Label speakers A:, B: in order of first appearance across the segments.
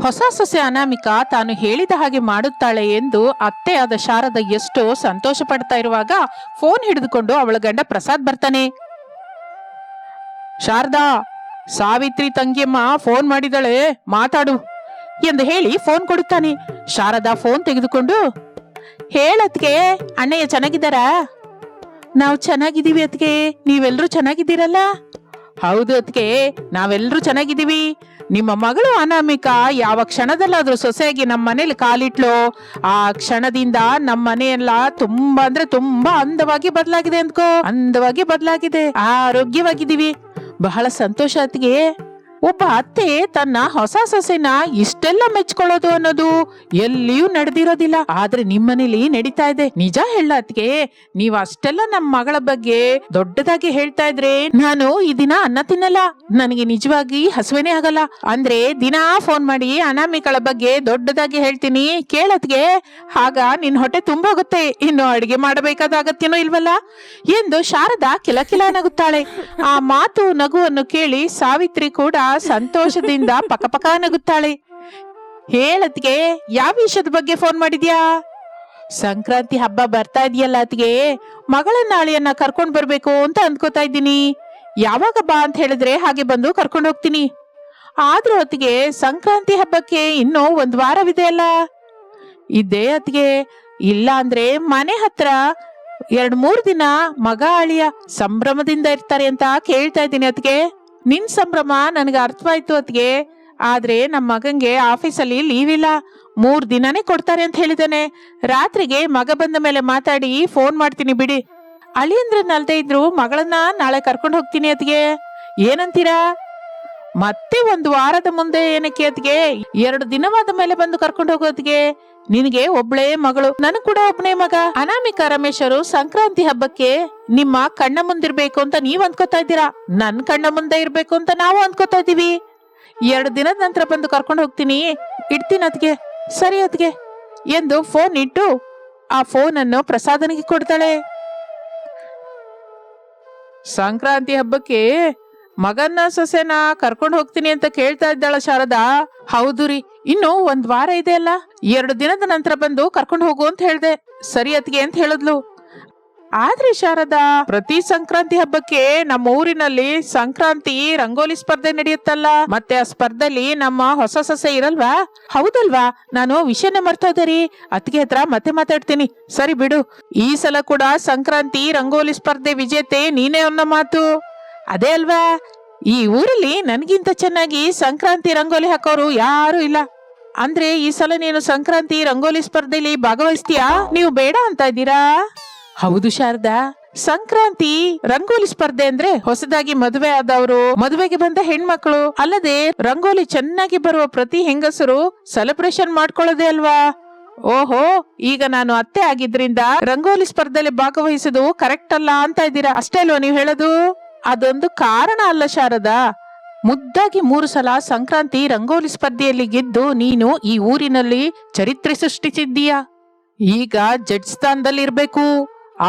A: ಹೊಸ ಸೊಸೆ ಅನಾಮಿಕಾ ತಾನು ಹೇಳಿದ ಹಾಗೆ ಮಾಡುತ್ತಾಳೆ ಎಂದು ಅತ್ತೆಯಾದ ಶಾರದ ಎಷ್ಟೋ ಸಂತೋಷ ಪಡ್ತಾ ಇರುವಾಗ ಫೋನ್ ಹಿಡಿದುಕೊಂಡು ಅವಳ ಗಂಡ ಪ್ರಸಾದ್ ಬರ್ತಾನೆ. ಶಾರದಾ, ಸಾವಿತ್ರಿ ತಂಗಿಯಮ್ಮ ಫೋನ್ ಮಾಡಿದಳೆ, ಮಾತಾಡು ಎಂದು ಹೇಳಿ ಫೋನ್ ಕೊಡುತ್ತಾನೆ. ಶಾರದಾ ಫೋನ್ ತೆಗೆದುಕೊಂಡು, ಹೇಳತ್ಗೆ ಅಣ್ಣಯ್ಯ ಚೆನ್ನಾಗಿದ್ದಾರಾ? ನಾವು ಚೆನ್ನಾಗಿದ್ದೀವಿ ಅತ್ಗೆ, ನೀವೆಲ್ಲರೂ ಚೆನ್ನಾಗಿದ್ದೀರಲ್ಲ? ಹೌದು ಅತ್ಗೆ, ನಾವೆಲ್ಲರೂ ಚೆನ್ನಾಗಿದ್ದೀವಿ. ನಿಮ್ಮ ಮಗಳು ಅನಾಮಿಕಾ ಯಾವ ಕ್ಷಣದಲ್ಲಾದ್ರೂ ಸೊಸೆಯಾಗಿ ನಮ್ಮ ಮನೇಲಿ ಕಾಲಿಟ್ಲೋ ಆ ಕ್ಷಣದಿಂದ ನಮ್ಮ ಮನೆಯೆಲ್ಲ ತುಂಬಾ ಅಂದ್ರೆ ತುಂಬಾ ಅಂದವಾಗಿ ಬದಲಾಗಿದೆ ಅಂದ್ಕೋ. ಅಂದವಾಗಿ ಬದಲಾಗಿದೆ, ಆರೋಗ್ಯವಾಗಿದ್ದೀವಿ. ಬಹಳ ಸಂತೋಷ ಅತ್ತಿಗೆ. ಒಬ್ಬ ಅತ್ತೆ ತನ್ನ ಹೊಸ ಸೊಸೆನ ಇಷ್ಟೆಲ್ಲ ಮೆಚ್ಕೊಳ್ಳೋದು ಅನ್ನೋದು ಎಲ್ಲಿಯೂ ನಡೆದಿರೋದಿಲ್ಲ, ಆದ್ರೆ ನಿಮ್ಮನೇಲಿ ನಡೀತಾ ಇದೆ. ನಿಜ ಹೇಳ ಅತ್ತಿಗೆ, ನೀವ್ ಅಷ್ಟೆಲ್ಲ ನಮ್ಮ ಮಗಳ ಬಗ್ಗೆ ದೊಡ್ಡದಾಗಿ ಹೇಳ್ತಾ ಇದ್ರೆ ನಾನು ಈ ದಿನ ಅನ್ನ ತಿನ್ನಲ್ಲ. ನನಗೆ ನಿಜವಾಗಿ ಹಸುವೇನೆ ಆಗಲ್ಲ. ಅಂದ್ರೆ ದಿನಾ ಫೋನ್ ಮಾಡಿ ಅನಾಮಿಕಳ ಬಗ್ಗೆ ದೊಡ್ಡದಾಗಿ ಹೇಳ್ತೀನಿ ಕೇಳತ್ಗೆ, ಆಗ ನಿನ್ ಹೊಟ್ಟೆ ತುಂಬೋಗುತ್ತೆ, ಇನ್ನು ಅಡಿಗೆ ಮಾಡಬೇಕಾದ ಅಗತ್ಯನೂ ಇಲ್ವಲ್ಲ ಎಂದು ಶಾರದಾ ಕಿಲಕಿಲ ನಗುತ್ತಾಳೆ. ಆ ಮಾತು ನಗುವನ್ನು ಕೇಳಿ ಸಾವಿತ್ರಿ ಕೂಡ ಸಂತೋಷದಿಂದ ಪಕಪಕ ನಗುತ್ತಾಳೆ. ಹೇಳತ್ಗೆ, ಯಾವ ವಿಷಯದ ಬಗ್ಗೆ ಫೋನ್ ಮಾಡಿದ್ಯಾ? ಸಂಕ್ರಾಂತಿ ಹಬ್ಬ ಬರ್ತಾ ಇದೆಯಲ್ಲ ಅತ್ಗೆ, ಮಗಳನ್ನ ನಾಳೆಯನ್ನ ಕರ್ಕೊಂಡ್ ಬರ್ಬೇಕು ಅಂತ ಅಂದ್ಕೋತಾ ಇದ್ದೀನಿ. ಯಾವಾಗ ಬಾ ಅಂತ ಹೇಳಿದ್ರೆ ಹಾಗೆ ಬಂದು ಕರ್ಕೊಂಡು ಹೋಗ್ತೀನಿ. ಆದ್ರೂ ಅತ್ಗೆ ಸಂಕ್ರಾಂತಿ ಹಬ್ಬಕ್ಕೆ ಇನ್ನೂ 1 ವಾರವಿದೆ ಅಲ್ಲ? ಇದೇ ಅತ್ಗೆ, ಇಲ್ಲ ಅಂದ್ರೆ ಮನೆ ಹತ್ರ 2-3 ದಿನ ಮಗ ಅಳಿಯ ಸಂಭ್ರಮದಿಂದ ಇರ್ತಾರೆ ಅಂತ ಕೇಳ್ತಾ ಇದ್ದೀನಿ ಅತ್ಗೆ. ನಿನ್ ಸಂಭ್ರಮ ನನಗೆ ಅರ್ಥವಾಯ್ತು ಅತ್ಗೆ, ಆದ್ರೆ ನಮ್ಮ ಮಗಂಗೆ ಆಫೀಸಲ್ಲಿ ಲೀವ್ ಇಲ್ಲ, 3 ದಿನನೇ ಕೊಡ್ತಾರೆ ಅಂತ ಹೇಳಿದಾನೆ. ರಾತ್ರಿಗೆ ಮಗ ಬಂದ ಮೇಲೆ ಮಾತಾಡಿ ಫೋನ್ ಮಾಡ್ತೀನಿ ಬಿಡಿ. ಅಳಿಯಂದ್ರನ್ನಲ್ದೇ ಇದ್ರು ಮಗಳನ್ನ ನಾಳೆ ಕರ್ಕೊಂಡು ಹೋಗ್ತೀನಿ ಅತ್ಗೆ, ಏನಂತೀರಾ? ಮತ್ತೆ 1 ವಾರದ ಮುಂದೆ ಏನಕ್ಕೆ ಅತ್ಗೆ? 2 ದಿನವಾದ ಮೇಲೆ ಬಂದು ಕರ್ಕೊಂಡು ಹೋಗೋದ್ಗೆ. ನಿನಗೆ ಒಬ್ಳೇ ಮಗಳು, ನನಗ್ ಕೂಡ ಒಬ್ನೇ ಮಗ. ಅನಾಮಿಕಾ ರಮೇಶರು ಸಂಕ್ರಾಂತಿ ಹಬ್ಬಕ್ಕೆ ನಿಮ್ಮ ಕಣ್ಣ ಮುಂದಿರ್ಬೇಕು ಅಂತ ನೀವ್ ಅಂದ್ಕೋತಾ ಇದ್ದೀರಾ, ನನ್ ಕಣ್ಣ ಮುಂದೆ ಇರ್ಬೇಕು ಅಂತ ನಾವು ಅಂದ್ಕೋತಾ ಇದೀವಿ. 2 ದಿನದ ನಂತರ ಬಂದು ಕರ್ಕೊಂಡು ಹೋಗ್ತೀನಿ, ಇಡ್ತೀನಿ ಅತ್ಗೆ. ಸರಿ ಅತ್ಗೆ ಎಂದು ಫೋನ್ ಇಟ್ಟು ಆ ಫೋನ್ ಅನ್ನು ಪ್ರಸಾದನಿಗೆ ಕೊಡ್ತಾಳೆ. ಸಂಕ್ರಾಂತಿ ಹಬ್ಬಕ್ಕೆ ಮಗನ್ನ ಸೊಸೆನ ಕರ್ಕೊಂಡು ಹೋಗ್ತೀನಿ ಅಂತ ಕೇಳ್ತಾ ಇದ್ದಾಳ ಶಾರದಾ. ಹೌದು ರೀ, ಇನ್ನು 1 ವಾರ ಇದೆ ಅಲ್ಲ, 2 ದಿನದ ನಂತರ ಬಂದು ಕರ್ಕೊಂಡು ಹೋಗು ಅಂತ ಹೇಳ್ದೆ. ಸರಿ ಅತ್ಗೆ ಅಂತ ಹೇಳಿದ್ಲು. ಆದ್ರೆ ಶಾರದಾ, ಪ್ರತಿ ಸಂಕ್ರಾಂತಿ ಹಬ್ಬಕ್ಕೆ ನಮ್ಮ ಊರಿನಲ್ಲಿ ಸಂಕ್ರಾಂತಿ ರಂಗೋಲಿ ಸ್ಪರ್ಧೆ ನಡೆಯುತ್ತಲ್ಲ, ಮತ್ತೆ ಆ ಸ್ಪರ್ಧೆಲಿ ನಮ್ಮ ಹೊಸ ಸೊಸೆ ಇರಲ್ವಾ? ಹೌದಲ್ವಾ? ನಾನು ವಿಷಯನೇ ಮರ್ತೋದೆ ರೀ, ಅತ್ತಿಗೆ ಹತ್ರ ಮತ್ತೆ ಮಾತಾಡ್ತೀನಿ. ಸರಿ ಬಿಡು, ಈ ಸಲ ಕೂಡ ಸಂಕ್ರಾಂತಿ ರಂಗೋಲಿ ಸ್ಪರ್ಧೆ ವಿಜೇತೆ ನೀನೇ ಅನ್ನೋ ಮಾತು ಅದೇ ಅಲ್ವಾ? ಈ ಊರಲ್ಲಿ ನನ್ಗಿಂತ ಚೆನ್ನಾಗಿ ಸಂಕ್ರಾಂತಿ ರಂಗೋಲಿ ಹಾಕೋರು ಯಾರು ಇಲ್ಲ. ಅಂದ್ರೆ ಈ ಸಲ ನೀನು ಸಂಕ್ರಾಂತಿ ರಂಗೋಲಿ ಸ್ಪರ್ಧೆಲಿ ಭಾಗವಹಿಸ್ತೀಯಾ? ನೀವು ಬೇಡ ಅಂತ ಇದ್ದೀರಾ? ಹೌದು ಶಾರದಾ, ಸಂಕ್ರಾಂತಿ ರಂಗೋಲಿ ಸ್ಪರ್ಧೆ ಅಂದ್ರೆ ಹೊಸದಾಗಿ ಮದುವೆ ಆದವರು, ಮದುವೆಗೆ ಬಂದ ಹೆಣ್ಮಕ್ಳು, ಅಲ್ಲದೆ ರಂಗೋಲಿ ಚೆನ್ನಾಗಿ ಬರುವ ಪ್ರತಿ ಹೆಂಗಸರು ಸೆಲೆಬ್ರೇಷನ್ ಮಾಡ್ಕೊಳ್ಳೋದೇ ಅಲ್ವಾ? ಓಹೋ, ಈಗ ನಾನು ಅತ್ತೆ ಆಗಿದ್ರಿಂದ ರಂಗೋಲಿ ಸ್ಪರ್ಧೆಯಲ್ಲಿ ಭಾಗವಹಿಸೋದು ಕರೆಕ್ಟ್ ಅಲ್ಲ ಅಂತ ಇದ್ದೀರಾ, ಅಷ್ಟೇ ಅಲ್ವಾ ನೀವು ಹೇಳೋದು? ಅದೊಂದು ಕಾರಣ ಅಲ್ಲ ಶಾರದಾ. ಮುದ್ದಾಗಿ 3 ಸಲ ಸಂಕ್ರಾಂತಿ ರಂಗೋಲಿ ಸ್ಪರ್ಧೆಯಲ್ಲಿ ಗೆದ್ದು ನೀನು ಈ ಊರಿನಲ್ಲಿ ಚರಿತ್ರೆ ಸೃಷ್ಟಿಸಿದ್ದೀಯ. ಈಗ ಜಡ್ಜ್ ಸ್ಥಾನದಲ್ಲಿ ಇರ್ಬೇಕು,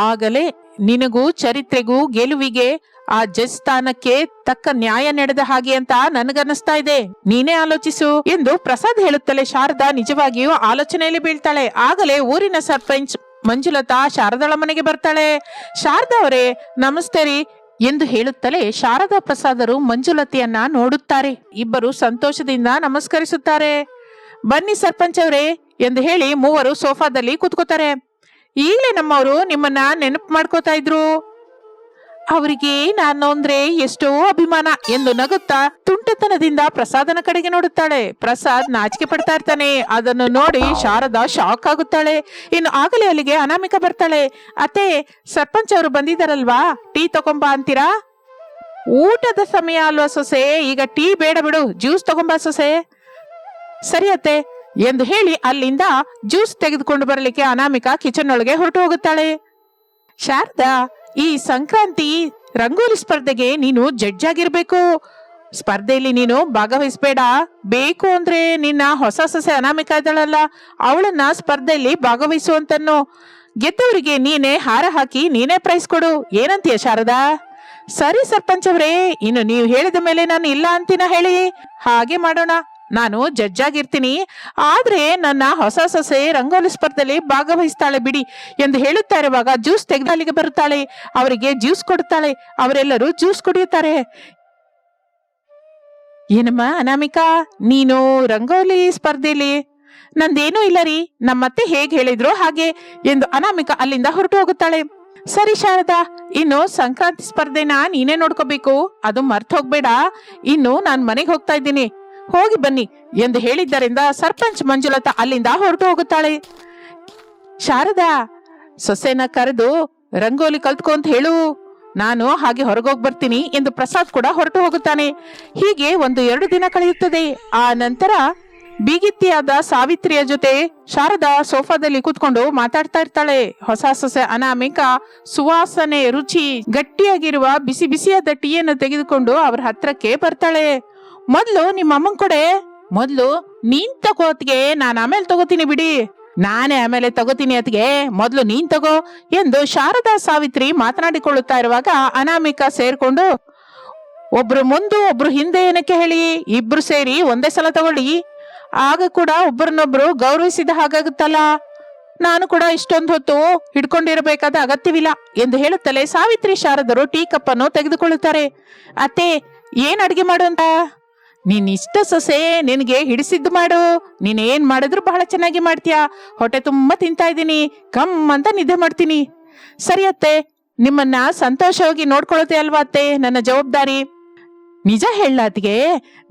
A: ಆಗಲೇ ನಿನಗೂ ಚರಿತ್ರೆಗೂ ಗೆಲುವಿಗೆ ಆ ಜಡ್ಜ್ ಸ್ಥಾನಕ್ಕೆ ತಕ್ಕ ನ್ಯಾಯ ನಡೆದ ಹಾಗೆ ಅಂತ ನನಗನ್ನಿಸ್ತಾ ಇದೆ. ನೀನೇ ಆಲೋಚಿಸು ಎಂದು ಪ್ರಸಾದ್ ಹೇಳುತ್ತಲೇ ಶಾರದಾ ನಿಜವಾಗಿಯೂ ಆಲೋಚನೆಯಲ್ಲಿ ಬೀಳ್ತಾಳೆ. ಆಗಲೇ ಊರಿನ ಸರ್ಪಂಚ್ ಮಂಜುಲತಾ ಶಾರದಾಳ ಮನೆಗೆ ಬರ್ತಾಳೆ. ಶಾರದಾ ಅವರೇ, ನಮಸ್ತೆ ರೀ ಎಂದು ಹೇಳುತ್ತಲೇ ಶಾರದಾ ಪ್ರಸಾದರು ಮಂಜುಲತೆಯನ್ನ ನೋಡುತ್ತಾರೆ. ಇಬ್ಬರು ಸಂತೋಷದಿಂದ ನಮಸ್ಕರಿಸುತ್ತಾರೆ. ಬನ್ನಿ ಸರ್ಪಂಚ್ ಅವರೇ ಎಂದು ಹೇಳಿ ಮೂವರು ಸೋಫಾದಲ್ಲಿ ಕೂತ್ಕೋತಾರೆ. ಈಗಲೇ ನಮ್ಮವರು ನಿಮ್ಮನ್ನ ನೆನಪು ಮಾಡ್ಕೋತಾ ಇದ್ರು. ಅವರಿಗೆ ನಾನು ಅಂದ್ರೆ ಎಷ್ಟೋ ಅಭಿಮಾನ ಎಂದು ನಗುತ್ತಾ ತುಂಟತನದಿಂದ ಪ್ರಸಾದನ ಕಡೆಗೆ ನೋಡುತ್ತಾಳೆ. ಪ್ರಸಾದ್ ನಾಚಿಕೆ ಪಡ್ತಾ ಇರ್ತಾನೆ. ಅದನ್ನು ನೋಡಿ ಶಾರದಾ ಶಾಕ್ ಆಗುತ್ತಾಳೆ. ಇನ್ನು ಆಗಲೇ ಅಲ್ಲಿಗೆ ಅನಾಮಿಕಾ ಬರ್ತಾಳೆ. ಅತ್ತೆ, ಸರ್ಪಂಚ್ ಅವರು ಬಂದಿದ್ದಾರಲ್ವಾ, ಟೀ ತಗೊಂಬಾ ಅಂತೀರಾ? ಊಟದ ಸಮಯ ಅಲ್ವಾ ಸೊಸೆ, ಈಗ ಟೀ ಬೇಡ ಬಿಡು, ಜ್ಯೂಸ್ ತಗೊಂಬಾ ಸೊಸೆ. ಸರಿ ಅತ್ತೆ ಎಂದು ಹೇಳಿ ಅಲ್ಲಿಂದ ಜ್ಯೂಸ್ ತೆಗೆದುಕೊಂಡು ಬರಲಿಕ್ಕೆ ಅನಾಮಿಕಾ ಕಿಚನ್ ಒಳಗೆ ಹೊರಟು ಹೋಗುತ್ತಾಳೆ. ಶಾರದಾ, ಈ ಸಂಕ್ರಾಂತಿ ರಂಗೋಲಿ ಸ್ಪರ್ಧೆಗೆ ನೀನು ಜಡ್ಜ್ ಆಗಿರ್ಬೇಕು. ಸ್ಪರ್ಧೆಯಲ್ಲಿ ನೀನು ಭಾಗವಹಿಸಬೇಡ. ಬೇಕು ಅಂದ್ರೆ ನಿನ್ನ ಹೊಸ ಸೊಸೆ ಅನಾಮಿಕಾ ಇದ್ದಾಳಲ್ಲ, ಅವಳನ್ನ ಸ್ಪರ್ಧೆಯಲ್ಲಿ ಭಾಗವಹಿಸುವಂತನ್ನು. ಗೆದ್ದವರಿಗೆ ನೀನೇ ಹಾರ ಹಾಕಿ ನೀನೇ ಪ್ರೈಸ್ ಕೊಡು. ಏನಂತೀಯ ಶಾರದಾ? ಸರಿ ಸರ್ಪಂಚ್ ಅವರೇ, ಇನ್ನು ನೀವು ಹೇಳಿದ ಮೇಲೆ ನಾನು ಇಲ್ಲ ಅಂತೀನ ಹೇಳಿ. ಹಾಗೆ ಮಾಡೋಣ ನಾನು ಜಡ್ಜ್ ಆಗಿರ್ತೀನಿ, ಆದ್ರೆ ನನ್ನ ಹೊಸ ಸೊಸೆ ರಂಗೋಲಿ ಸ್ಪರ್ಧೆಯಲ್ಲಿ ಭಾಗವಹಿಸ್ತಾಳೆ ಬಿಡಿ ಎಂದು ಹೇಳುತ್ತಾ ಇರುವಾಗ ಜ್ಯೂಸ್ ತೆಗೆದು ಅಲ್ಲಿಗೆ ಬರುತ್ತಾಳೆ. ಅವರಿಗೆ ಜ್ಯೂಸ್ ಕೊಡುತ್ತಾಳೆ. ಅವರೆಲ್ಲರೂ ಜ್ಯೂಸ್ ಕುಡಿಯುತ್ತಾರೆ. ಏನಮ್ಮ ಅನಾಮಿಕಾ, ನೀನು ರಂಗೋಲಿ ಸ್ಪರ್ಧೆಲಿ? ನಂದೇನೂ ಇಲ್ಲ ರೀ, ನಮ್ಮತ್ತೆ ಹೇಗೆ ಹೇಳಿದ್ರು ಹಾಗೆ ಎಂದು ಅನಾಮಿಕಾ ಅಲ್ಲಿಂದ ಹೊರಟು ಹೋಗುತ್ತಾಳೆ. ಸರಿ ಶಾರದಾ, ಇನ್ನು ಸಂಕ್ರಾಂತಿ ಸ್ಪರ್ಧೆನ ನೀನೇ ನೋಡ್ಕೋಬೇಕು, ಅದು ಮರ್ತ ಹೋಗ್ಬೇಡ. ಇನ್ನು ನಾನ್ ಮನೆಗೆ ಹೋಗ್ತಾ ಇದ್ದೀನಿ, ಹೋಗಿ ಬನ್ನಿ ಎಂದು ಹೇಳಿದ್ದರಿಂದ ಸರ್ಪಂಚ್ ಮಂಜುಳತಾ ಅಲ್ಲಿಂದ ಹೊರಟು ಹೋಗುತ್ತಾಳೆ. ಶಾರದಾ, ಸೊಸೆನ ಕರೆದು ರಂಗೋಲಿ ಕಲ್ತ್ಕೊ ಅಂತ ಹೇಳು, ನಾನು ಹಾಗೆ ಹೊರಗೋಗಿ ಬರ್ತೀನಿ ಎಂದು ಪ್ರಸಾದ್ ಕೂಡ ಹೊರಟು ಹೋಗುತ್ತಾನೆ. ಹೀಗೆ 1-2 ದಿನ ಕಳೆಯುತ್ತದೆ. ಆ ನಂತರ ಬೀಗಿತ್ತಿಯಾದ ಸಾವಿತ್ರಿಯ ಜೊತೆ ಶಾರದಾ ಸೋಫಾದಲ್ಲಿ ಕೂತ್ಕೊಂಡು ಮಾತಾಡ್ತಾ ಇರ್ತಾಳೆ. ಹೊಸ ಸೊಸೆ ಅನಾಮಿಕಾ ಸುವಾಸನೆ ರುಚಿ ಗಟ್ಟಿಯಾಗಿರುವ ಬಿಸಿ ಬಿಸಿಯಾದ ಟೀಯನ್ನು ತೆಗೆದುಕೊಂಡು ಅವ್ರ ಹತ್ರಕ್ಕೆ ಬರ್ತಾಳೆ. ಮೊದ್ಲು ನಿಮ್ಮ ಅಮ್ಮನ್ ಕೊಡೆ, ಮೊದ್ಲು ನೀನ್ ತಗೋತ್ಗೆ, ನಾನ್ ಆಮೇಲೆ ತಗೋತೀನಿ ಬಿಡಿ. ನಾನೇ ಆಮೇಲೆ ತಗೋತೀನಿ ಅತ್ಗೆ, ಮೊದ್ಲು ನೀನ್ ತಗೋ ಎಂದು ಶಾರದಾ ಸಾವಿತ್ರಿ ಮಾತನಾಡಿಕೊಳ್ಳುತ್ತಾ ಇರುವಾಗ ಅನಾಮಿಕಾ ಸೇರ್ಕೊಂಡು, ಒಬ್ರು ಮುಂದು ಒಬ್ರು ಹಿಂದೆ ಏನಕ್ಕೆ ಹೇಳಿ, ಇಬ್ರು ಸೇರಿ ಒಂದೇ ಸಲ ತಗೊಳ್ಳಿ, ಆಗ ಕೂಡ ಒಬ್ಬರನ್ನೊಬ್ರು ಗೌರವಿಸಿದ ಹಾಗಾಗುತ್ತಲ್ಲ. ನಾನು ಕೂಡ ಇಷ್ಟೊಂದು ಹೊತ್ತು ಹಿಡ್ಕೊಂಡಿರಬೇಕಾದ ಅಗತ್ಯವಿಲ್ಲ ಎಂದು ಹೇಳುತ್ತಲೇ ಸಾವಿತ್ರಿ ಶಾರದರು ಟೀ ಕಪ್ ಅನ್ನು ತೆಗೆದುಕೊಳ್ಳುತ್ತಾರೆ. ಅತ್ತೆ, ಏನ್ ಅಡಿಗೆ ಮಾಡು ಅಂತ? ನೀನ್ ಇಷ್ಟ ಸೊಸೆ, ನಿನ್ಗೆ ಹಿಡಿಸಿದ್ದು ಮಾಡು, ನೀನ್ ಏನ್ ಮಾಡಿದ್ರು ಬಹಳ ಚೆನ್ನಾಗಿ ಮಾಡ್ತೀಯಾ, ಹೊಟ್ಟೆ ತುಂಬಾ ತಿಂತಾ ಇದ್ದೀನಿ, ಕಮ್ ಅಂತ ನಿದ್ದೆ ಮಾಡ್ತೀನಿ. ಸರಿ ಅತ್ತೆ, ನಿಮ್ಮನ್ನ ಸಂತೋಷವಾಗಿ ನೋಡ್ಕೊಳ್ಳುತ್ತೆ ಅಲ್ವಾ ಅತ್ತೆ ನನ್ನ ಜವಾಬ್ದಾರಿ. ನಿಜ ಹೇಳತ್ಗೆ,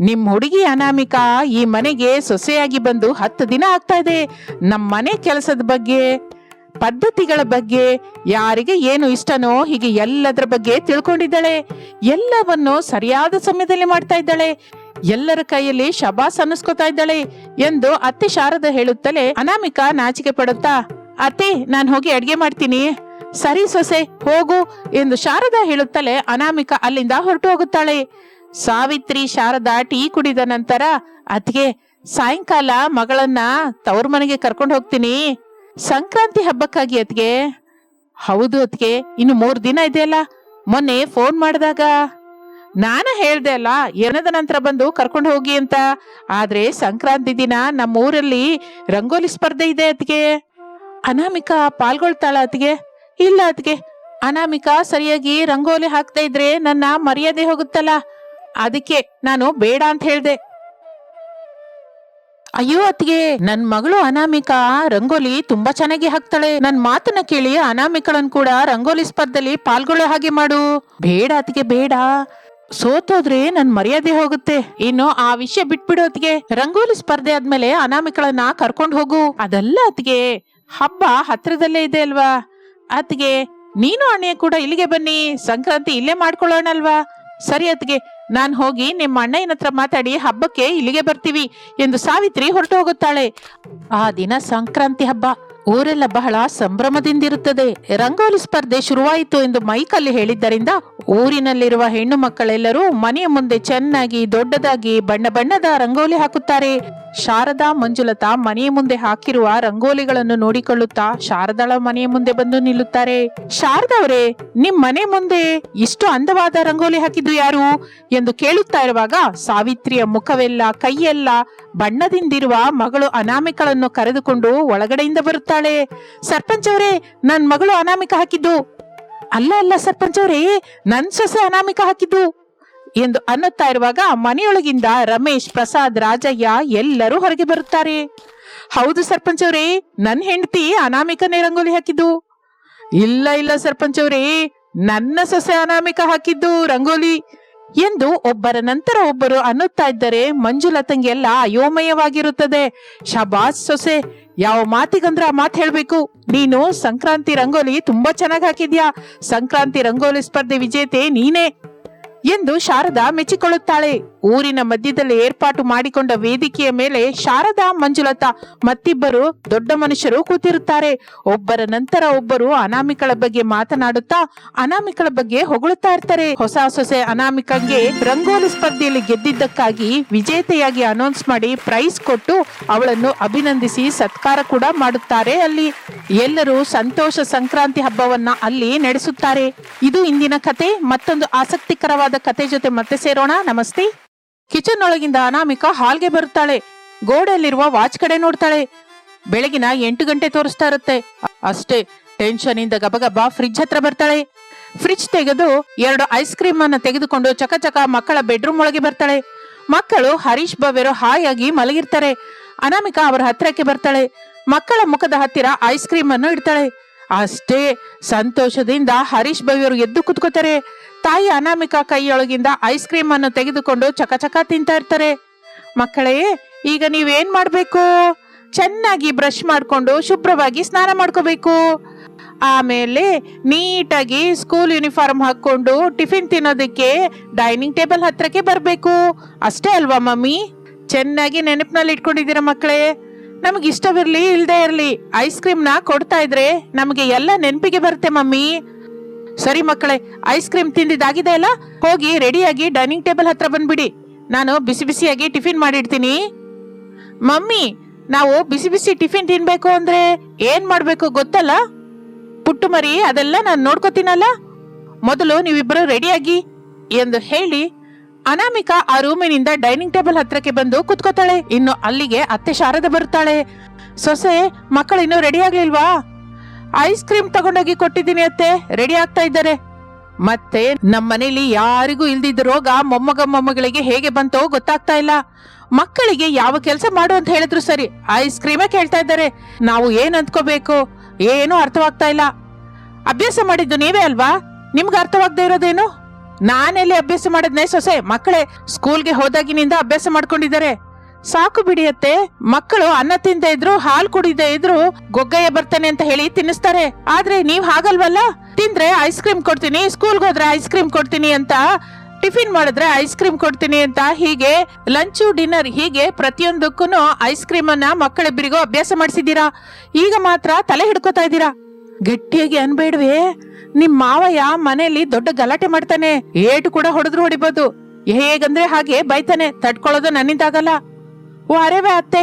A: ನಿಮ್ ಹುಡುಗಿ ಅನಾಮಿಕಾ ಈ ಮನೆಗೆ ಸೊಸೆಯಾಗಿ ಬಂದು 10 ದಿನ ಆಗ್ತಾ ಇದೆ. ನಮ್ ಮನೆ ಕೆಲಸದ ಬಗ್ಗೆ, ಪದ್ಧತಿಗಳ ಬಗ್ಗೆ, ಯಾರಿಗೆ ಏನು ಇಷ್ಟನೋ ಹೀಗೆ ಎಲ್ಲದರ ಬಗ್ಗೆ ತಿಳ್ಕೊಂಡಿದ್ದಾಳೆ. ಎಲ್ಲವನ್ನು ಸರಿಯಾದ ಸಮಯದಲ್ಲಿ ಮಾಡ್ತಾ ಇದ್ದಾಳೆ. ಎಲ್ಲರ ಕೈಯಲ್ಲಿ ಶಬಾಸ್ ಅನ್ನಿಸ್ಕೊತಾ ಇದ್ದಾಳೆ ಎಂದು ಅತ್ತೆ ಶಾರದಾ ಹೇಳುತ್ತಲೇ ಅನಾಮಿಕಾ ನಾಚಿಕೆ ಪಡುತ್ತಾ, ಅತ್ತೆ ನಾನ್ ಹೋಗಿ ಅಡ್ಗೆ ಮಾಡ್ತೀನಿ. ಸರಿ ಸೊಸೆ ಹೋಗು ಎಂದು ಶಾರದಾ ಹೇಳುತ್ತಲೇ ಅನಾಮಿಕಾ ಅಲ್ಲಿಂದ ಹೊರಟು ಹೋಗುತ್ತಾಳೆ. ಸಾವಿತ್ರಿ ಶಾರದಾ ಟೀ ಕುಡಿದ ನಂತರ, ಅತ್ಗೆ ಸಾಯಂಕಾಲ ಮಗಳನ್ನ ತವ್ರ ಮನೆಗೆ ಕರ್ಕೊಂಡು ಹೋಗ್ತೀನಿ, ಸಂಕ್ರಾಂತಿ ಹಬ್ಬಕ್ಕಾಗಿ ಅತ್ಗೆ. ಹೌದು ಅತ್ಗೆ, ಇನ್ನು 3 ದಿನ ಇದೆಯಲ್ಲ, ಮೊನ್ನೆ ಫೋನ್ ಮಾಡಿದಾಗ ನಾನು ಹೇಳ್ದೆ ಅಲ್ಲ 2 ನಂತರ ಬಂದು ಕರ್ಕೊಂಡು ಹೋಗಿ ಅಂತ. ಆದ್ರೆ ಸಂಕ್ರಾಂತಿ ದಿನ ನಮ್ಮೂರಲ್ಲಿ ರಂಗೋಲಿ ಸ್ಪರ್ಧೆ ಇದೆ ಅತ್ಗೆ. ಅನಾಮಿಕಾ ಪಾಲ್ಗೊಳ್ತಾಳ ಅತ್ಗೆ? ಇಲ್ಲ ಅತ್ಗೆ, ಅನಾಮಿಕಾ ಸರಿಯಾಗಿ ರಂಗೋಲಿ ಹಾಕ್ತಾ ಇದ್ರೆ ನನ್ನ ಮರ್ಯಾದೆ ಹೋಗುತ್ತಲ್ಲ, ಅದಕ್ಕೆ ನಾನು ಬೇಡ ಅಂತ ಹೇಳ್ದೆ. ಅಯ್ಯೋ ಅತ್ತಿಗೆ, ನನ್ ಮಗಳು ಅನಾಮಿಕಾ ರಂಗೋಲಿ ತುಂಬಾ ಚೆನ್ನಾಗಿ ಹಾಕ್ತಾಳೆ. ನನ್ ಮಾತನ್ನ ಕೇಳಿ ಅನಾಮಿಕಳನ್ ಕೂಡ ರಂಗೋಲಿ ಸ್ಪರ್ಧೆಲಿ ಪಾಲ್ಗೊಳ್ಳೋ ಹಾಗೆ ಮಾಡು. ಬೇಡ ಅತ್ತಿಗೆ ಬೇಡ, ಸೋತೋದ್ರೆ ನನ್ ಮರ್ಯಾದೆ ಹೋಗುತ್ತೆ. ಇನ್ನು ಆ ವಿಷಯ ಬಿಟ್ಬಿಡು ಅತ್ತಿಗೆ. ರಂಗೋಲಿ ಸ್ಪರ್ಧೆ ಆದ್ಮೇಲೆ ಅನಾಮಿಕಳನ್ನ ಕರ್ಕೊಂಡು ಹೋಗು. ಅದಲ್ಲ ಅತ್ತಿಗೆ, ಹಬ್ಬ ಹತ್ರದಲ್ಲೇ ಇದೆ ಅಲ್ವಾ. ಅತ್ತಿಗೆ, ನೀನು ಅಣ್ಣೆ ಕೂಡ ಇಲ್ಲಿಗೆ ಬನ್ನಿ, ಸಂಕ್ರಾಂತಿ ಇಲ್ಲೇ ಮಾಡ್ಕೊಳ್ಳೋಣ ಅಲ್ವಾ. ಸರಿ ಅತ್ತಿಗೆ, ನಾನ್ ಹೋಗಿ ನಿಮ್ಮ ಅಣ್ಣಯ್ಯನ ಹತ್ರ ಮಾತಾಡಿ ಹಬ್ಬಕ್ಕೆ ಇಲ್ಲಿಗೆ ಬರ್ತೀವಿ ಎಂದು ಸಾವಿತ್ರಿ ಹೊರಟು ಹೋಗುತ್ತಾಳೆ. ಆ ದಿನ ಸಂಕ್ರಾಂತಿ ಹಬ್ಬ. ಊರೆಲ್ಲ ಬಹಳ ಸಂಭ್ರಮದಿಂದಿರುತ್ತದೆ. ರಂಗೋಲಿ ಸ್ಪರ್ಧೆ ಶುರುವಾಯಿತು ಎಂದು ಮೈಕಲ್ಲಿ ಹೇಳಿದ್ದರಿಂದ ಊರಿನಲ್ಲಿರುವ ಹೆಣ್ಣು ಮಕ್ಕಳೆಲ್ಲರೂ ಮನೆಯ ಮುಂದೆ ಚೆನ್ನಾಗಿ ದೊಡ್ಡದಾಗಿ ಬಣ್ಣ ಬಣ್ಣದ ರಂಗೋಲಿ ಹಾಕುತ್ತಾರೆ. ಶಾರದಾ ಮಂಜುಳತಾ ಮನೆಯ ಮುಂದೆ ಹಾಕಿರುವ ರಂಗೋಲಿಗಳನ್ನು ನೋಡಿಕೊಳ್ಳುತ್ತಾ ಶಾರದಾಳ ಮನೆಯ ಮುಂದೆ ಬಂದು ನಿಲ್ಲುತ್ತಾರೆ. ಶಾರದಾ ಅವರೇ, ನಿಮ್ ಮನೆ ಮುಂದೆ ಇಷ್ಟು ಅಂದವಾದ ರಂಗೋಲಿ ಹಾಕಿದ್ದು ಯಾರು ಎಂದು ಕೇಳುತ್ತಾ ಇರುವಾಗ ಸಾವಿತ್ರಿಯ ಮುಖವೆಲ್ಲ ಕೈಯೆಲ್ಲ ಬಣ್ಣದಿಂದಿರುವ ಮಗಳು ಅನಾಮಿಕಳನ್ನು ಕರೆದುಕೊಂಡು ಒಳಗಡೆಯಿಂದ ಬರುತ್ತಾಳೆ. ಸರ್ಪಂಚ್ ಅವರೇ, ನನ್ ಮಗಳು ಅನಾಮಿಕ ಹಾಕಿದ್ದು. ಅಲ್ಲ ಅಲ್ಲ ಸರ್ಪಂಚ್ ಅವರೇ, ನನ್ ಸೊಸೆ ಅನಾಮಿಕ ಹಾಕಿದ್ದು ಎಂದು ಅನ್ನುತ್ತಾ ಇರುವಾಗ ಮನೆಯೊಳಗಿಂದ ರಮೇಶ್, ಪ್ರಸಾದ್, ರಾಜಯ್ಯ ಎಲ್ಲರೂ ಹೊರಗೆ ಬರುತ್ತಾರೆ. ಹೌದು ಸರ್ಪಂಚ್ ಅವರೇ, ನನ್ ಹೆಂಡತಿ ಅನಾಮಿಕನೇ ರಂಗೋಲಿ ಹಾಕಿದ್ದು. ಇಲ್ಲ ಇಲ್ಲ ಸರ್ಪಂಚ್ ಅವರೇ, ನನ್ನ ಸೊಸೆ ಅನಾಮಿಕ ಹಾಕಿದ್ದು ರಂಗೋಲಿ ಎಂದು ಒಬ್ಬರ ನಂತರ ಒಬ್ಬರು ಅನ್ನುತ್ತಾ ಇದ್ದರೆ ಮಂಜುಳತಂಗೆಲ್ಲ ಅಯೋಮಯವಾಗಿರುತ್ತದೆ. ಶಬಾಸ್ ಸೊಸೆ, ಯಾವ ಮಾತಿಗಂದ್ರ ಆ ಮಾತು ಹೇಳ್ಬೇಕು. ನೀನು ಸಂಕ್ರಾಂತಿ ರಂಗೋಲಿ ತುಂಬಾ ಚೆನ್ನಾಗಿ ಹಾಕಿದ್ಯಾ, ಸಂಕ್ರಾಂತಿ ರಂಗೋಲಿ ಸ್ಪರ್ಧೆ ವಿಜೇತೆ ನೀನೇ ಎಂದು ಶಾರದಾ ಮೆಚ್ಚಿಕೊಳ್ಳುತ್ತಾಳೆ. ಊರಿನ ಮಧ್ಯದಲ್ಲಿ ಏರ್ಪಾಟು ಮಾಡಿಕೊಂಡ ವೇದಿಕೆಯ ಮೇಲೆ ಶಾರದಾ, ಮಂಜುಳತಾ ಮತ್ತಿಬ್ಬರು ದೊಡ್ಡ ಮನುಷ್ಯರು ಕೂತಿರುತ್ತಾರೆ. ಒಬ್ಬರ ನಂತರ ಒಬ್ಬರು ಅನಾಮಿಕಳ ಬಗ್ಗೆ ಮಾತನಾಡುತ್ತಾ ಅನಾಮಿಕಳ ಬಗ್ಗೆ ಹೊಗಳುತ್ತಾ ಇರ್ತಾರೆ. ಹೊಸ ಸೊಸೆ ಅನಾಮಿಕಂಗೆ ರಂಗೋಲಿ ಸ್ಪರ್ಧೆಯಲ್ಲಿ ಗೆದ್ದಿದ್ದಕ್ಕಾಗಿ ವಿಜೇತೆಯಾಗಿ ಅನೌನ್ಸ್ ಮಾಡಿ ಪ್ರೈಸ್ ಕೊಟ್ಟು ಅವಳನ್ನು ಅಭಿನಂದಿಸಿ ಸತ್ಕಾರ ಕೂಡ ಮಾಡುತ್ತಾರೆ. ಅಲ್ಲಿ ಎಲ್ಲರೂ ಸಂತೋಷ ಸಂಕ್ರಾಂತಿ ಹಬ್ಬವನ್ನ ಅಲ್ಲಿ ನಡೆಸುತ್ತಾರೆ. ಇದು ಇಂದಿನ ಕತೆ. ಮತ್ತೊಂದು ಆಸಕ್ತಿಕರವಾದ ಕತೆ ಜೊತೆ ಮತ್ತೆ ಸೇರೋಣ. ನಮಸ್ತೆ. ಕಿಚನ್ ಒಳಗಿಂದ ಅನಾಮಿಕಾ ಹಾಲ್ಗೆ ಬರುತ್ತಾಳೆ. ಗೋಡೆಯಲ್ಲಿರುವ ವಾಚ್ ಕಡೆ ನೋಡ್ತಾಳೆ. ಬೆಳಗಿನ 8 ಗಂಟೆ ತೋರಿಸ್ತಾ ಇರುತ್ತೆ. ಅಷ್ಟೇ ಟೆನ್ಷನ್ ಇಂದ ಗಬಗಬ ಫ್ರಿಡ್ಜ್ ಹತ್ರ ಬರ್ತಾಳೆ. ಫ್ರಿಡ್ಜ್ ತೆಗೆದು 2 ಐಸ್ ಕ್ರೀಮ್ ಅನ್ನ ತೆಗೆದುಕೊಂಡು ಚಕ ಮಕ್ಕಳ ಬೆಡ್ರೂಮ್ ಒಳಗೆ ಬರ್ತಾಳೆ. ಮಕ್ಕಳು ಹರೀಶ್ ಭವ್ಯರು ಹಾಯಾಗಿ ಮಲಗಿರ್ತಾರೆ. ಅನಾಮಿಕಾ ಅವರ ಹತ್ರಕ್ಕೆ ಬರ್ತಾಳೆ. ಮಕ್ಕಳ ಮುಖದ ಹತ್ತಿರ ಐಸ್ ಕ್ರೀಮ್ ಅನ್ನು ಇಡ್ತಾಳೆ. ಅಷ್ಟೇ ಸಂತೋಷದಿಂದ ಹರೀಶ್ ಭವ್ಯರು ಎದ್ದು ಕುತ್ಕೋತಾರೆ. ತಾಯಿ ಅನಾಮಿಕಾ ಕೈಯೊಳಗಿಂದ ಐಸ್ ಕ್ರೀಮ್ ಅನ್ನು ತೆಗೆದುಕೊಂಡು ಚಕ ತಿಂತಾ ಇರ್ತಾರೆ. ಮಕ್ಕಳೇ, ಈಗ ನೀವೇನ್ ಮಾಡ್ಬೇಕು? ಚೆನ್ನಾಗಿ ಬ್ರಷ್ ಮಾಡ್ಕೊಂಡು ಶುಭ್ರವಾಗಿ ಸ್ನಾನ ಮಾಡ್ಕೋಬೇಕು. ಆಮೇಲೆ ನೀಟಾಗಿ ಸ್ಕೂಲ್ ಯೂನಿಫಾರ್ಮ್ ಹಾಕೊಂಡು ಟಿಫಿನ್ ತಿನ್ನೋದಕ್ಕೆ ಡೈನಿಂಗ್ ಟೇಬಲ್ ಹತ್ರಕ್ಕೆ ಬರ್ಬೇಕು. ಅಷ್ಟೇ ಅಲ್ವಾ ಮಮ್ಮಿ? ಚೆನ್ನಾಗಿ ನೆನಪಿನಲ್ಲಿ ಇಟ್ಕೊಂಡಿದ್ದೀರಾ ಮಕ್ಕಳೇ? ನಮ್ಗೆ ಇಷ್ಟವಿರ್ಲಿ ಇಲ್ದೇ ಇರ್ಲಿ ಐಸ್ ಕ್ರೀಮ್ ನ ಕೊಡ್ತಾ ಇದ್ರೆ ನಮಗೆ ಎಲ್ಲ ನೆನಪಿಗೆ ಬರುತ್ತೆ ಮಮ್ಮಿ. ಸರಿ ಮಕ್ಕಳೇ, ಐಸ್ ಕ್ರೀಮ್ ತಿಂದಿದ್ದಾಗಿದೆ ಅಲ್ಲ, ಹೋಗಿ ರೆಡಿಯಾಗಿ ಡೈನಿಂಗ್ ಟೇಬಲ್ ಹತ್ರ ಬಂದ್ಬಿಡಿ. ನಾನು ಬಿಸಿ ಬಿಸಿಯಾಗಿ ಟಿಫಿನ್ ಮಾಡಿಡ್ತೀನಿ. ಮಮ್ಮಿ, ನಾವು ಬಿಸಿ ಬಿಸಿ ಟಿಫಿನ್ ತಿನ್ಬೇಕು ಅಂದ್ರೆ ಏನ್ ಮಾಡ್ಬೇಕು ಗೊತ್ತಲ್ಲ? ಪುಟ್ಟು ಮರಿ, ಅದೆಲ್ಲ ನಾನು ನೋಡ್ಕೋತೀನಲ್ಲ. ಮೊದಲು ನೀವಿಬ್ಬರು ರೆಡಿಯಾಗಿ ಎಂದು ಹೇಳಿ ಅನಾಮಿಕಾ ಆ ರೂಮಿನಿಂದ ಡೈನಿಂಗ್ ಟೇಬಲ್ ಹತ್ರಕ್ಕೆ ಬಂದು ಕುತ್ಕೋತಾಳೆ. ಇನ್ನು ಅಲ್ಲಿಗೆ ಅತ್ತೆ ಶಾರದಾ ಬರುತ್ತಾಳೆ. ಸೊಸೆ, ಮಕ್ಕಳು ಇನ್ನೂ ರೆಡಿ ಆಗ್ಲಿಲ್ವಾ? ಐಸ್ ಕ್ರೀಮ್ ತಗೊಂಡೋಗಿ ಕೊಟ್ಟಿದ್ದೀನಿ ಅತ್ತೆ, ರೆಡಿ ಆಗ್ತಾ ಇದ್ದಾರೆ. ಮತ್ತೆ ನಮ್ಮ ಮನೇಲಿ ಯಾರಿಗೂ ಇಲ್ದಿದ್ದ ರೋಗ ಮೊಮ್ಮಗಳಿಗೆ ಹೇಗೆ ಬಂತೋ ಗೊತ್ತಾಗ್ತಾ ಇಲ್ಲ. ಮಕ್ಕಳಿಗೆ ಯಾವ ಕೆಲಸ ಮಾಡು ಅಂತ ಹೇಳಿದ್ರು ಸರಿ, ಐಸ್ ಕ್ರೀಮೇ ಕೇಳ್ತಾ ಇದ್ದಾರೆ. ನಾವು ಏನ್ ಅಂದ್ಕೋಬೇಕು ಏನೂ ಅರ್ಥವಾಗ್ತಾ ಇಲ್ಲ. ಅಭ್ಯಾಸ ಮಾಡಿದ್ದು ನೀವೇ ಅಲ್ವಾ, ನಿಮ್ಗೆ ಅರ್ಥವಾಗದೆ ಇರೋದೇನು? ನಾನೆಲ್ಲಿ ಅಭ್ಯಾಸ ಮಾಡಿದ್ನೆ ಸೊಸೆ? ಮಕ್ಕಳೇ ಸ್ಕೂಲ್ಗೆ ಹೋದಾಗಿನಿಂದ ಅಭ್ಯಾಸ ಮಾಡ್ಕೊಂಡಿದ್ದಾರೆ. ಸಾಕು ಬಿಡಿಯತ್ತೆ. ಮಕ್ಕಳು ಅನ್ನ ತಿಂದೇ ಇದ್ರು ಹಾಲು ಕುಡಿದೇ ಇದ್ರು ಗೊಗ್ಗಯ್ಯ ಬರ್ತಾನೆ ಅಂತ ಹೇಳಿ ತಿನ್ನಿಸ್ತಾರೆ. ಆದ್ರೆ ನೀವ್ ಹಾಗಲ್ವಲ್ಲ, ತಿಂದ್ರೆ ಐಸ್ ಕ್ರೀಮ್ ಕೊಡ್ತೀನಿ, ಸ್ಕೂಲ್ಗೆ ಹೋದ್ರೆ ಐಸ್ ಕ್ರೀಮ್ ಕೊಡ್ತೀನಿ ಅಂತ, ಟಿಫಿನ್ ಮಾಡಿದ್ರೆ ಐಸ್ ಕ್ರೀಮ್ ಕೊಡ್ತೀನಿ ಅಂತ, ಹೀಗೆ ಲಂಚು ಡಿನ್ನರ್ ಹೀಗೆ ಪ್ರತಿಯೊಂದಕ್ಕೂ ಐಸ್ ಕ್ರೀಮ್ ಅನ್ನ ಮಕ್ಕಳಿಬ್ಬರಿಗೂ ಅಭ್ಯಾಸ ಮಾಡಿಸಿದೀರಾ. ಈಗ ಮಾತ್ರ ತಲೆ ಹಿಡ್ಕೋತಾ ಇದ್ದೀರಾ. ಗಟ್ಟಿಯಾಗಿ ಅನ್ಬೇಡ್ವೆ? ನಿಮ್ ಮಾವಯ್ಯ ಮನೆಯಲ್ಲಿ ದೊಡ್ಡ ಗಲಾಟೆ ಮಾಡ್ತಾನೆ. ಏಟು ಕೂಡ ಹೊಡೆದ್ರು ಹೊಡಿಬಹುದು. ಹೇಗಂದ್ರೆ ಹಾಗೆ ಬೈತಾನೆ. ತಡ್ಕೊಳ್ಳೋದು ನನ್ನಿಂದಾಗಲ್ಲ. ಓ ಅರೆವೆ ಅತ್ತೆ,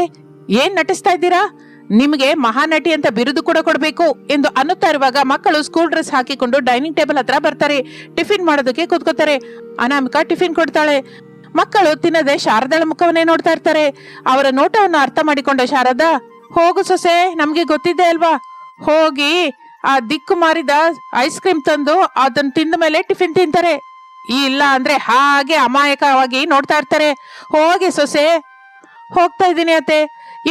A: ಏನ್ ನಟಿಸ್ತಾ ಇದ್ದೀರಾ? ನಿಮ್ಗೆ ಮಹಾನಟಿ ಅಂತ ಬಿರುದು ಕೂಡ ಕೊಡ್ಬೇಕು ಎಂದು ಅನ್ನುತ್ತಾ ಇರುವಾಗ ಮಕ್ಕಳು ಸ್ಕೂಲ್ ಡ್ರೆಸ್ ಹಾಕಿಕೊಂಡು ಡೈನಿಂಗ್ ಟೇಬಲ್ ಹತ್ರ ಬರ್ತಾರೆ. ಟಿಫಿನ್ ಮಾಡೋದಕ್ಕೆ ಕೂತ್ಕೋತಾರೆ. ಅನಾಮಿಕಾ ಟಿಫಿನ್ ಕೊಡ್ತಾಳೆ. ಮಕ್ಕಳು ತಿನ್ನದೆ ಶಾರದಾಳ ಮುಖವನ್ನೇ ನೋಡ್ತಾ ಇರ್ತಾರೆ. ಅವರ ನೋಟವನ್ನು ಅರ್ಥ ಮಾಡಿಕೊಂಡ ಶಾರದಾ, ಹೋಗು ಸೊಸೆ, ನಮ್ಗೆ ಗೊತ್ತಿದೆ ಅಲ್ವಾ, ಹೋಗಿ ಆ ದಿಕ್ಕು ಮಾರಿದ ಐಸ್ ಕ್ರೀಮ್ ತಂದು ಅದನ್ನ ತಿಂದ ಮೇಲೆ ಟಿಫಿನ್ ತಿಂತಾರೆ. ಇಲ್ಲ ಅಂದ್ರೆ ಹಾಗೆ ಅಮಾಯಕವಾಗಿ ನೋಡ್ತಾ ಇರ್ತಾರೆ. ಹೋಗಿ ಸೊಸೆ. ಹೋಗ್ತಾ ಇದ್ದೀನಿ ಅತ್ತೆ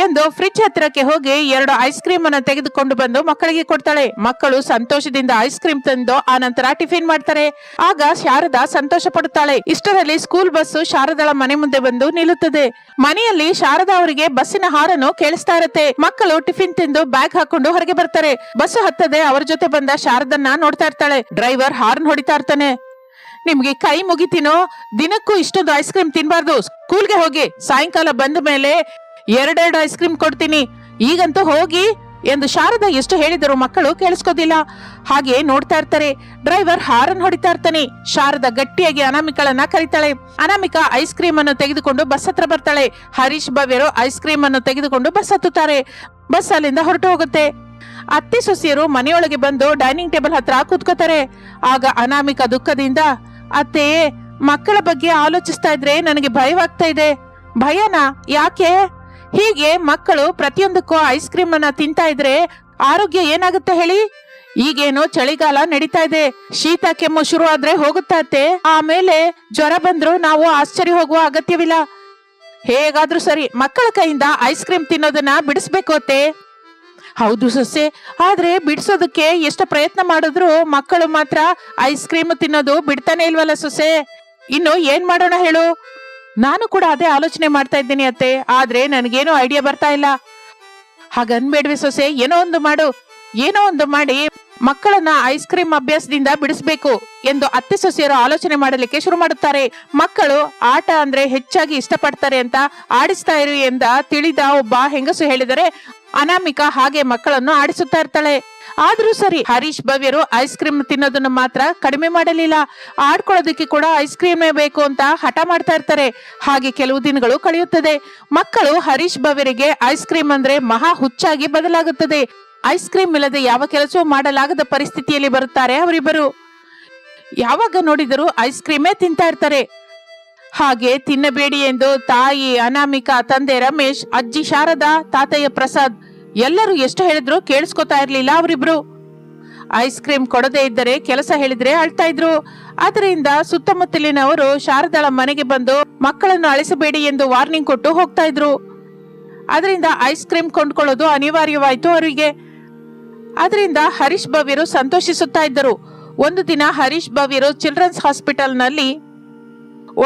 A: ಎಂದು ಫ್ರಿಡ್ಜ್ ಹತ್ರಕ್ಕೆ ಹೋಗಿ 2 ಐಸ್ ಕ್ರೀಮ್ ಅನ್ನು ತೆಗೆದುಕೊಂಡು ಬಂದು ಮಕ್ಕಳಿಗೆ ಕೊಡ್ತಾಳೆ. ಮಕ್ಕಳು ಸಂತೋಷದಿಂದ ಐಸ್ ಕ್ರೀಮ್ ತಂದು ಆ ನಂತರ ಟಿಫಿನ್ ಮಾಡ್ತಾರೆ. ಆಗ ಶಾರದಾ ಸಂತೋಷ ಪಡುತ್ತಾಳೆ. ಇಷ್ಟರಲ್ಲಿ ಸ್ಕೂಲ್ ಬಸ್ ಶಾರದಾಳ ಮನೆ ಮುಂದೆ ಬಂದು ನಿಲ್ಲುತ್ತದೆ. ಮನೆಯಲ್ಲಿ ಶಾರದಾ ಅವರಿಗೆ ಬಸ್ಸಿನ ಹಾರನ್ನು ಕೇಳಿಸ್ತಾ ಇರುತ್ತೆ. ಮಕ್ಕಳು ಟಿಫಿನ್ ತಿಂದು ಬ್ಯಾಗ್ ಹಾಕೊಂಡು ಹೊರಗೆ ಬರ್ತಾರೆ. ಬಸ್ ಹತ್ತದೆ ಅವರ ಜೊತೆ ಬಂದ ಶಾರದನ್ನ ನೋಡ್ತಾ ಇರ್ತಾಳೆ. ಡ್ರೈವರ್ ಹಾರ್ನ್ ಹೊಡಿತಾ ಇರ್ತಾನೆ. ನಿಮ್ಗೆ ಕೈ ಮುಗಿತೀನೋ, ದಿನಕ್ಕೂ ಇಷ್ಟೊಂದು ಐಸ್ ಕ್ರೀಮ್ ತಿನ್ಬಾರ್ದು. ಸ್ಕೂಲ್ಗೆ ಹೋಗಿ, ಸಾಯಂಕಾಲ ಬಂದ ಮೇಲೆ 2 ಐಸ್ ಕ್ರೀಮ್ ಕೊಡ್ತೀನಿ, ಈಗಂತೂ ಹೋಗಿ ಎಂದು ಶಾರದಾ ಎಷ್ಟು ಹೇಳಿದರು ಮಕ್ಕಳು ಕೇಳಿಸ್ಕೋದಿಲ್ಲ. ಹಾಗೆ ನೋಡ್ತಾ ಇರ್ತಾರೆ. ಡ್ರೈವರ್ ಹಾರನ್ ಹೊಡಿತಾ ಇರ್ತಾನೆ. ಶಾರದಾ ಗಟ್ಟಿಯಾಗಿ ಅನಾಮಿಕಳನ್ನ ಕರೀತಾಳೆ. ಅನಾಮಿಕಾ ಐಸ್ ಕ್ರೀಮ್ ಅನ್ನು ತೆಗೆದುಕೊಂಡು ಬಸ್ ಹತ್ರ ಬರ್ತಾಳೆ. ಹರೀಶ್ ಭವ್ಯರು ಐಸ್ ಕ್ರೀಮ್ ಅನ್ನು ತೆಗೆದುಕೊಂಡು ಬಸ್ ಹತ್ತುತ್ತಾರೆ. ಬಸ್ ಅಲ್ಲಿಂದ ಹೊರಟು ಹೋಗುತ್ತೆ. ಅತ್ತೆ ಸೊಸೆಯರು ಮನೆಯೊಳಗೆ ಬಂದು ಡೈನಿಂಗ್ ಟೇಬಲ್ ಹತ್ರ ಕೂತ್ಕೋತಾರೆ. ಆಗ ಅನಾಮಿಕಾ ದುಃಖದಿಂದ, ಅತ್ತೆ, ಮಕ್ಕಳ ಬಗ್ಗೆ ಆಲೋಚಿಸ್ತಾ ಇದ್ರೆ ನನಗೆ ಭಯವಾಗ್ತಾ ಇದೆ. ಭಯನಾ? ಯಾಕೆ? ಹೀಗೆ ಮಕ್ಕಳು ಪ್ರತಿಯೊಂದಕ್ಕೂ ಐಸ್ ಕ್ರೀಮ್ ಅನ್ನ ತಿಂತಾ ಇದ್ರೆ ಆರೋಗ್ಯ ಏನಾಗುತ್ತೆ ಹೇಳಿ? ಈಗೇನೋ ಚಳಿಗಾಲ ನಡೀತಾ ಇದೆ, ಶೀತ ಕೆಮ್ಮು ಶುರು ಆದ್ರೆ ಹೋಗುತ್ತಾ ಅತ್ತೆ. ಆಮೇಲೆ ಜ್ವರ ಬಂದ್ರು ನಾವು ಆಶ್ಚರ್ಯ ಹೋಗುವ ಅಗತ್ಯವಿಲ್ಲ. ಹೇಗಾದ್ರೂ ಸರಿ ಮಕ್ಕಳ ಕೈಯಿಂದ ಐಸ್ ಕ್ರೀಮ್ ತಿನ್ನೋದನ್ನ ಬಿಡಿಸ್ಬೇಕು ಅತ್ತೆ. ಹೌದು ಸೊಸೆ, ಆದ್ರೆ ಬಿಡಿಸೋದಕ್ಕೆ ಎಷ್ಟು ಪ್ರಯತ್ನ ಮಾಡಿದ್ರು ಮಕ್ಕಳು ಮಾತ್ರ ಐಸ್ ಕ್ರೀಮ್ ತಿನ್ನೋದು ಬಿಡ್ತಾನೆ ಇಲ್ವಲ್ಲ ಸೊಸೆ. ಇನ್ನು ಏನ್ ಮಾಡೋಣ ಹೇಳು? ನಾನು ಕೂಡ ಅದೇ ಆಲೋಚನೆ ಮಾಡ್ತಾ ಇದ್ದೀನಿ ಅತ್ತೆ, ಆದ್ರೆ ನನಗೇನು ಐಡಿಯಾ ಬರ್ತಾ ಇಲ್ಲ. ಹಾಗನ್ಬೇಡ್ವೆ ಸೊಸೆ, ಏನೋ ಒಂದು ಮಾಡಿ ಮಕ್ಕಳನ್ನ ಐಸ್ ಕ್ರೀಮ್ ಅಭ್ಯಾಸದಿಂದ ಬಿಡಿಸ್ಬೇಕು ಎಂದು ಅತ್ತೆ ಸೊಸೆಯರು ಆಲೋಚನೆ ಮಾಡಲಿಕ್ಕೆ ಶುರು ಮಾಡುತ್ತಾರೆ. ಮಕ್ಕಳು ಆಟ ಅಂದ್ರೆ ಹೆಚ್ಚಾಗಿ ಇಷ್ಟಪಡ್ತಾರೆ ಅಂತ ಆಡಿಸ್ತಾ ಇರು ಎಂದ ತಿಳಿದ ಒಬ್ಬ ಹೆಂಗಸು ಹೇಳಿದರೆ ಅನಾಮಿಕಾ ಹಾಗೆ ಮಕ್ಕಳನ್ನು ಆಡಿಸುತ್ತಾ ಇರ್ತಾಳೆ. ಆದ್ರೂ ಸರಿ ಹರೀಶ್ ಭವ್ಯರು ಐಸ್ ಕ್ರೀಮ್ ತಿನ್ನೋದನ್ನು ಮಾತ್ರ ಕಡಿಮೆ ಮಾಡಲಿಲ್ಲ. ಆಡ್ಕೊಳ್ಳೋದಕ್ಕೆ ಕೂಡ ಐಸ್ ಕ್ರೀಮೇ ಬೇಕು ಅಂತ ಹಠ ಮಾಡ್ತಾ ಇರ್ತಾರೆ. ಹಾಗೆ ಕೆಲವು ದಿನಗಳು ಕಳೆಯುತ್ತದೆ. ಮಕ್ಕಳು ಹರೀಶ್ ಭವ್ಯರಿಗೆ ಐಸ್ ಕ್ರೀಮ್ ಅಂದ್ರೆ ಮಹಾ ಹುಚ್ಚಾಗಿ ಬದಲಾಗುತ್ತದೆ. ಐಸ್ ಕ್ರೀಮ್ ಇಲ್ಲದೆ ಯಾವ ಕೆಲಸವೂ ಮಾಡಲಾಗದ ಪರಿಸ್ಥಿತಿಯಲ್ಲಿ ಬರುತ್ತಾರೆ ಅವರಿಬ್ಬರು. ಯಾವಾಗ ನೋಡಿದರೂ ಐಸ್ ಕ್ರೀಮೇ ತಿಂತಾ ಇರ್ತಾರೆ. ಹಾಗೆ ತಿನ್ನಬೇಡಿ ಎಂದು ತಾಯಿ ಅನಾಮಿಕಾ, ತಂದೆ ರಮೇಶ್, ಅಜ್ಜಿ ಶಾರದಾ, ತಾತಯ್ಯ ಪ್ರಸಾದ್ ಎಲ್ಲರೂ ಎಷ್ಟು ಹೇಳಿದ್ರು ಕೇಳಿಸ್ಕೊತಾ ಇರ್ಲಿಲ್ಲ ಅವರಿಬ್ರು. ಐಸ್ ಕ್ರೀಮ್ ಕೊಡದೇ ಇದ್ದರೆ ಕೆಲಸ ಹೇಳಿದ್ರೆ ಅಳ್ತಾ ಇದ್ರು. ಅದರಿಂದ ಸುತ್ತಮುತ್ತಲಿನವರು ಶಾರದಾಳ ಮನೆಗೆ ಬಂದು ಮಕ್ಕಳನ್ನು ಅಳಿಸಬೇಡಿ ಎಂದು ವಾರ್ನಿಂಗ್ ಕೊಟ್ಟು ಹೋಗ್ತಾ ಇದ್ರು. ಅದರಿಂದ ಐಸ್ ಕ್ರೀಮ್ ಕೊಂಡ್ಕೊಳ್ಳೋದು ಅನಿವಾರ್ಯವಾಯ್ತು ಅವರಿಗೆ. ಅದರಿಂದ ಹರೀಶ್ ಭವ್ಯರು ಸಂತೋಷಿಸುತ್ತಾ ಇದ್ದರು. ಒಂದು ದಿನ ಹರೀಶ್ ಭವ್ಯರು ಚಿಲ್ಡ್ರನ್ಸ್ ಹಾಸ್ಪಿಟಲ್ ನಲ್ಲಿ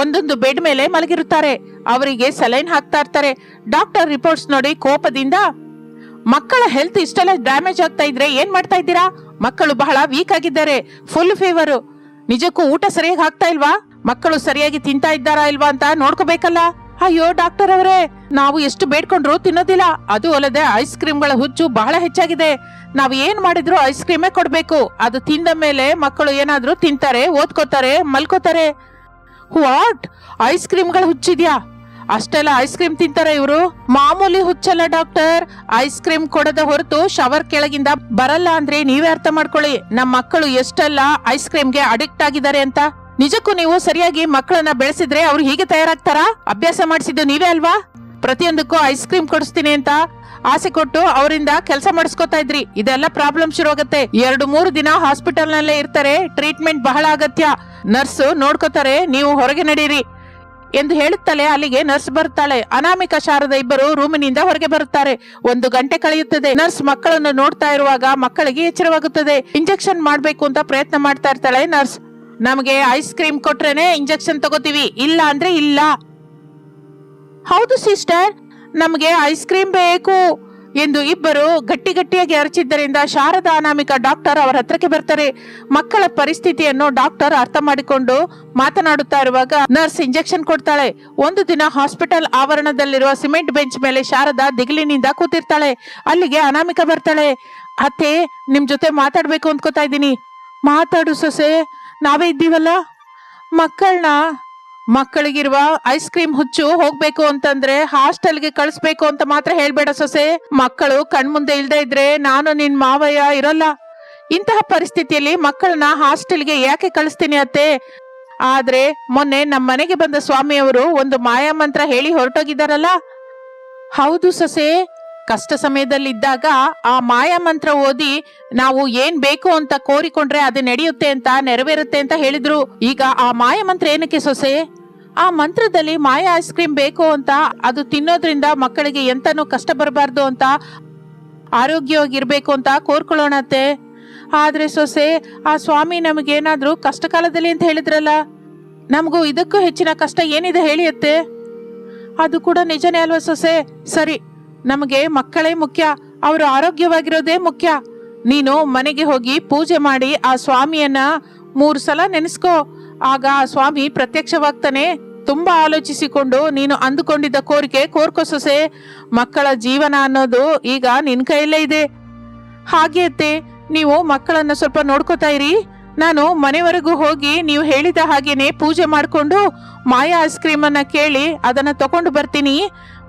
A: ಒಂದೊಂದು ಬೆಡ್ ಮೇಲೆ ಮಲಗಿರುತ್ತಾರೆ. ಅವರಿಗೆ ಸಲೈನ್ ಹಾಕ್ತಾ ಇರ್ತಾರೆ. ಡಾಕ್ಟರ್ ರಿಪೋರ್ಟ್ಸ್ ನೋಡಿ ಕೋಪದಿಂದ, ಮಕ್ಕಳ ಹೆಲ್ತ್ ಇಷ್ಟೆಲ್ಲ ಡ್ಯಾಮೇಜ್ ಆಗ್ತಾ ಇದ್ರೆ ಏನ್ ಮಾಡ್ತಾ ಇದ್ದೀರಾ? ಮಕ್ಕಳು ಬಹಳ ವೀಕ್ ಆಗಿದ್ದಾರೆ, ಫುಲ್ ಫೀವರ್. ನಿಜಕ್ಕೂ ಊಟ ಸರಿಯಾಗಿ ಆಗ್ತಾ ಇಲ್ವಾ? ಮಕ್ಕಳು ಸರಿಯಾಗಿ ತಿಂತಾ ಇದ್ದಾರಾ ಇಲ್ವಾ ಅಂತ ನೋಡ್ಕೋಬೇಕಲ್ಲ. ಅಯ್ಯೋ ಡಾಕ್ಟರ್ ಅವರೇ, ನಾವು ಎಷ್ಟು ಬೇಡ್ಕೊಂಡ್ರು ತಿನ್ನೋದಿಲ್ಲ. ಅದು ಅಲ್ಲದೆ ಐಸ್ ಕ್ರೀಮ್ಗಳ ಹುಚ್ಚು ಬಹಳ ಹೆಚ್ಚಾಗಿದೆ. ನಾವು ಏನ್ ಮಾಡಿದ್ರು ಐಸ್ ಕ್ರೀಮೇ ಕೊಡ್ಬೇಕು. ಅದು ತಿಂದ ಮೇಲೆ ಮಕ್ಕಳು ಏನಾದ್ರೂ ತಿಂತಾರೆ, ಓದ್ಕೋತಾರೆ, ಮಲ್ಕೋತಾರೆ. What, ice ಕ್ರೀಮ್ಗಳ ಹುಚ್ಚಿದ್ಯಾ? ಅಷ್ಟೆಲ್ಲ ಐಸ್ ಕ್ರೀಮ್ ತಿಂತಾರೆ ಇವರು? ಮಾಮೂಲಿ ಹುಚ್ಚಲ್ಲ ಡಾಕ್ಟರ್. ಐಸ್ ಕ್ರೀಮ್ ಕೊಡದ ಹೊರತು ಶವರ್ ಕೆಳಗಿಂದ ಬರಲ್ಲ ಅಂದ್ರೆ ನೀವೇ ಅರ್ಥ ಮಾಡ್ಕೊಳ್ಳಿ ನಮ್ಮ ಮಕ್ಕಳು ಎಷ್ಟೆಲ್ಲ ಐಸ್ ಕ್ರೀಮ್ಗೆ ಅಡಿಕ್ಟ್ ಆಗಿದ್ದಾರೆ ಅಂತ. ನಿಜಕ್ಕೂ ನೀವು ಸರಿಯಾಗಿ ಮಕ್ಕಳನ್ನ ಬೆಳೆಸಿದ್ರೆ ಅವ್ರು ಹೀಗೆ ತಯಾರಾಗ್ತಾರಾ? ಅಭ್ಯಾಸ ಮಾಡಿಸಿದ್ದು ನೀವೇ ಅಲ್ವಾ? ಪ್ರತಿಯೊಂದಕ್ಕೂ ಐಸ್ ಕ್ರೀಮ್ ಕೊಡಿಸ್ತೀನಿ ಅಂತ ಆಸೆ ಕೊಟ್ಟು ಅವರಿಂದ ಕೆಲಸ ಮಾಡಿಸ್ಕೊತಾ ಇದ್ರಿ. ಇದೆಲ್ಲ ಪ್ರಾಬ್ಲಮ್ ಶುರು ಆಗುತ್ತೆ. 2-3 ದಿನ ಹಾಸ್ಪಿಟಲ್ ನಲ್ಲೇ ಇರ್ತಾರೆ. ಟ್ರೀಟ್ಮೆಂಟ್ ಬಹಳ ಅಗತ್ಯ. ನರ್ಸ್ ನೋಡ್ಕೋತಾರೆ, ನೀವು ಹೊರಗೆ ನಡೀರಿ ಎಂದು ಹೇಳುತ್ತಲೇ ಅಲ್ಲಿಗೆ ನರ್ಸ್ ಬರುತ್ತಾಳೆ. ಅನಾಮಿಕಾ, ಶಾರದಾ ಇಬ್ಬರು ರೂಮಿನಿಂದ ಹೊರಗೆ ಬರುತ್ತಾರೆ. 1 ಗಂಟೆ ಕಳೆಯುತ್ತದೆ. ನರ್ಸ್ ಮಕ್ಕಳನ್ನು ನೋಡ್ತಾ ಇರುವಾಗ ಮಕ್ಕಳಿಗೆ ಎಚ್ಚರವಾಗುತ್ತದೆ. ಇಂಜೆಕ್ಷನ್ ಮಾಡ್ಬೇಕು ಅಂತ ಪ್ರಯತ್ನ ಮಾಡ್ತಾ ಇರ್ತಾಳೆ ನರ್ಸ್. ನಮಗೆ ಐಸ್ ಕ್ರೀಮ್ ಕೊಟ್ರೇನೆ ಇಂಜೆಕ್ಷನ್ ತಗೋತೀವಿ, ಇಲ್ಲ ಅಂದ್ರೆ ಇಲ್ಲ. ಹೌದು ಸಿಸ್ಟರ್, ನಮಗೆ ಐಸ್ ಕ್ರೀಮ್ ಬೇಕು ಎಂದು ಇಬ್ಬರು ಗಟ್ಟಿಯಾಗಿ ಅರಚಿದ್ದರಿಂದ ಶಾರದಾ, ಅನಾಮಿಕಾ ಡಾಕ್ಟರ್ ಅವರ ಹತ್ರಕ್ಕೆ ಬರ್ತಾರೆ. ಮಕ್ಕಳ ಪರಿಸ್ಥಿತಿಯನ್ನು ಡಾಕ್ಟರ್ ಅರ್ಥ ಮಾಡಿಕೊಂಡು ಮಾತನಾಡುತ್ತಾ ಇರುವಾಗ ನರ್ಸ್ ಇಂಜೆಕ್ಷನ್ ಕೊಡ್ತಾಳೆ. ಒಂದು ದಿನ ಹಾಸ್ಪಿಟಲ್ ಆವರಣದಲ್ಲಿರುವ ಸಿಮೆಂಟ್ ಬೆಂಚ್ ಮೇಲೆ ಶಾರದಾ ದಿಗಿಲಿನಿಂದ ಕೂತಿರ್ತಾಳೆ. ಅಲ್ಲಿಗೆ ಅನಾಮಿಕಾ ಬರ್ತಾಳೆ. ಅತ್ತೆ, ನಿಮ್ ಜೊತೆ ಮಾತಾಡ್ಬೇಕು ಅಂದ್ಕೋತಾ ಇದ್ದೀನಿ. ಮಾತಾಡು ಸೊಸೆ, ನಾವೇ ಇದ್ದೀವಲ್ಲ. ಮಕ್ಕಳಿಗಿರುವ ಐಸ್ ಕ್ರೀಮ್ ಹುಚ್ಚು ಹೋಗ್ಬೇಕು ಅಂತಂದ್ರೆ ಹಾಸ್ಟೆಲ್ಗೆ ಕಳಿಸ್ಬೇಕು ಅಂತ ಮಾತ್ರ ಹೇಳ್ಬೇಡ ಸೊಸೆ. ಮಕ್ಕಳು ಕಣ್ಮುಂದೆ ಇಲ್ದೇ ಇದ್ರೆ ನಾನು ನಿನ್ ಮಾವಯ್ಯ ಇರಲ್ಲ. ಇಂತಹ ಪರಿಸ್ಥಿತಿಯಲ್ಲಿ ಮಕ್ಕಳನ್ನ ಹಾಸ್ಟೆಲ್ಗೆ ಯಾಕೆ ಕಳಿಸ್ತೀನಿ ಅತ್ತೆ? ಆದ್ರೆ ಮೊನ್ನೆ ನಮ್ಮ ಮನೆಗೆ ಬಂದ ಸ್ವಾಮಿಯವರು ಒಂದು ಮಾಯಾ ಮಂತ್ರ ಹೇಳಿ ಹೊರಟೋಗಿದ್ದಾರಲ್ಲ. ಹೌದು ಸೊಸೆ, ಕಷ್ಟ ಸಮಯದಲ್ಲಿದ್ದಾಗ ಆ ಮಾಯಾ ಮಂತ್ರ ಓದಿ ನಾವು ಏನ್ ಬೇಕು ಅಂತ ಕೋರಿಕೊಂಡ್ರೆ ಅದು ನಡೆಯುತ್ತೆ ಅಂತ, ನೆರವೇರುತ್ತೆ ಅಂತ ಹೇಳಿದ್ರು. ಈಗ ಆ ಮಾಯಾ ಮಂತ್ರ ಏನಕ್ಕೆ ಸೊಸೆ? ಆ ಮಂತ್ರದಲ್ಲಿ ಮಾಯಾ ಐಸ್ ಕ್ರೀಮ್ ಬೇಕು ಅಂತ, ಅದು ತಿನ್ನೋದ್ರಿಂದ ಮಕ್ಕಳಿಗೆ ಎಂತನೂ ಕಷ್ಟ ಬರಬಾರ್ದು ಅಂತ, ಆರೋಗ್ಯವಾಗಿರ್ಬೇಕು ಅಂತ ಕೋರ್ಕೊಳ್ಳೋಣತ್ತೆ. ಆದ್ರೆ ಸೊಸೆ, ಆ ಸ್ವಾಮಿ ನಮಗೇನಾದ್ರೂ ಕಷ್ಟ ಕಾಲದಲ್ಲಿ ಅಂತ ಹೇಳಿದ್ರಲ್ಲ, ನಮಗೂ ಇದಕ್ಕೂ ಹೆಚ್ಚಿನ ಕಷ್ಟ ಏನಿದೆ ಹೇಳಿಯತ್ತೆ? ಅದು ಕೂಡ ನಿಜನೇ ಅಲ್ವಾ ಸೊಸೆ? ಸರಿ, ನಮಗೆ ಮಕ್ಕಳೇ ಮುಖ್ಯ, ಅವರು ಆರೋಗ್ಯವಾಗಿರೋದೇ ಮುಖ್ಯ. ನೀನು ಮನೆಗೆ ಹೋಗಿ ಪೂಜೆ ಮಾಡಿ ಆ ಸ್ವಾಮಿಯನ್ನ 3 ಸಲ ನೆನೆಸ್ಕೋ. ಆಗ ಆ ಸ್ವಾಮಿ ಪ್ರತ್ಯಕ್ಷವಾಗ್ತಾನೆ. ತುಂಬಾ ಆಲೋಚಿಸಿಕೊಂಡು ನೀನು ಅಂದುಕೊಂಡಿದ್ದ ಕೋರಿಕೆ ಕೋರ್ಕೋ ಸೊಸೆ. ಮಕ್ಕಳ ಜೀವನ ಅನ್ನೋದು ಈಗ ನಿನ್ ಕೈಯಲ್ಲೇ ಇದೆ. ಹಾಗೆ ಅತ್ತೆ, ನೀವು ಮಕ್ಕಳನ್ನ ಸ್ವಲ್ಪ ನೋಡ್ಕೋತಾ ಇರಿ. ನಾನು ಮನೆವರೆಗೂ ಹೋಗಿ ನೀವು ಹೇಳಿದ ಹಾಗೇನೆ ಪೂಜೆ ಮಾಡ್ಕೊಂಡು ಮಾಯಾ ಐಸ್ ಕ್ರೀಮ್ ಅನ್ನ ಕೇಳಿ ಅದನ್ನ ತಕೊಂಡು ಬರ್ತೀನಿ.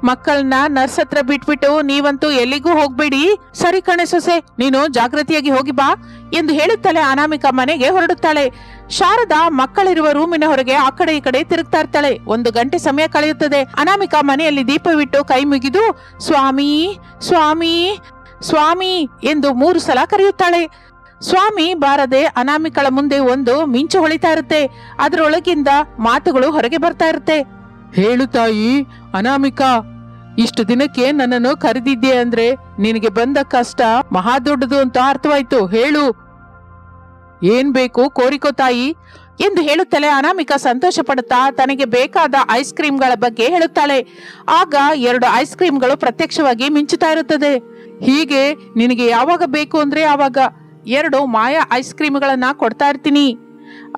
A: ಮಕ್ಕಳನ್ನ ನರ್ಸ್ ಹತ್ರ ಬಿಟ್ಬಿಟ್ಟು ನೀವಂತೂ ಎಲ್ಲಿಗೂ ಹೋಗ್ಬೇಡಿ. ಸರಿ ಕಣೆ ಸೊಸೆ, ನೀನು ಜಾಗೃತಿಯಾಗಿ ಹೋಗಿ ಬಾ ಎಂದು ಹೇಳುತ್ತಲೇ ಅನಾಮಿಕಾ ಮನೆಗೆ ಹೊರಡುತ್ತಾಳೆ. ಶಾರದಾ ಮಕ್ಕಳಿರುವ ರೂಮಿನ ಹೊರಗೆ ಆ ಕಡೆ ಈ ಕಡೆ ತಿರುಗ್ತಾ ಇರ್ತಾಳೆ. 1 ಗಂಟೆ ಸಮಯ ಕಳೆಯುತ್ತದೆ. ಅನಾಮಿಕಾ ಮನೆಯಲ್ಲಿ ದೀಪವಿಟ್ಟು ಕೈ ಮುಗಿದು ಸ್ವಾಮಿ ಸ್ವಾಮಿ ಸ್ವಾಮಿ ಎಂದು 3 ಸಲ ಕರೆಯುತ್ತಾಳೆ. ಸ್ವಾಮಿ ಬಾರದೆ ಅನಾಮಿಕಳ ಮುಂದೆ ಒಂದು ಮಿಂಚು ಹೊಳಿತಾ ಇರುತ್ತೆ. ಅದರೊಳಗಿಂದ ಮಾತುಗಳು ಹೊರಗೆ ಬರ್ತಾ ಇರುತ್ತೆ. ಹೇಳು ತಾಯಿ ಅನಾಮಿಕಾ, ಇಷ್ಟು ದಿನಕ್ಕೆ ನನ್ನನ್ನು ಕರೆದಿದ್ದೆ ಅಂದ್ರೆ ನಿನಗೆ ಬಂದ ಕಷ್ಟ ಮಹಾ ದೊಡ್ಡದು ಅಂತ ಅರ್ಥವಾಯ್ತು. ಹೇಳು, ಏನ್ ಬೇಕು ಕೋರಿಕೋ ತಾಯಿ ಎಂದು ಹೇಳುತ್ತಲೇ ಅನಾಮಿಕಾ ಸಂತೋಷ ಪಡುತ್ತಾ ತನಗೆ ಬೇಕಾದ ಐಸ್ ಕ್ರೀಮ್ಗಳ ಬಗ್ಗೆ ಹೇಳುತ್ತಾಳೆ. ಆಗ 2 ಐಸ್ ಕ್ರೀಮ್ಗಳು ಪ್ರತ್ಯಕ್ಷವಾಗಿ ಮಿಂಚುತ್ತಾ ಇರುತ್ತದೆ. ಹೀಗೆ ನಿನಗೆ ಯಾವಾಗ ಬೇಕು ಅಂದ್ರೆ ಆವಾಗ 2 ಮಾಯಾ ಐಸ್ ಕ್ರೀಮ್ಗಳನ್ನ ಕೊಡ್ತಾ ಇರ್ತೀನಿ.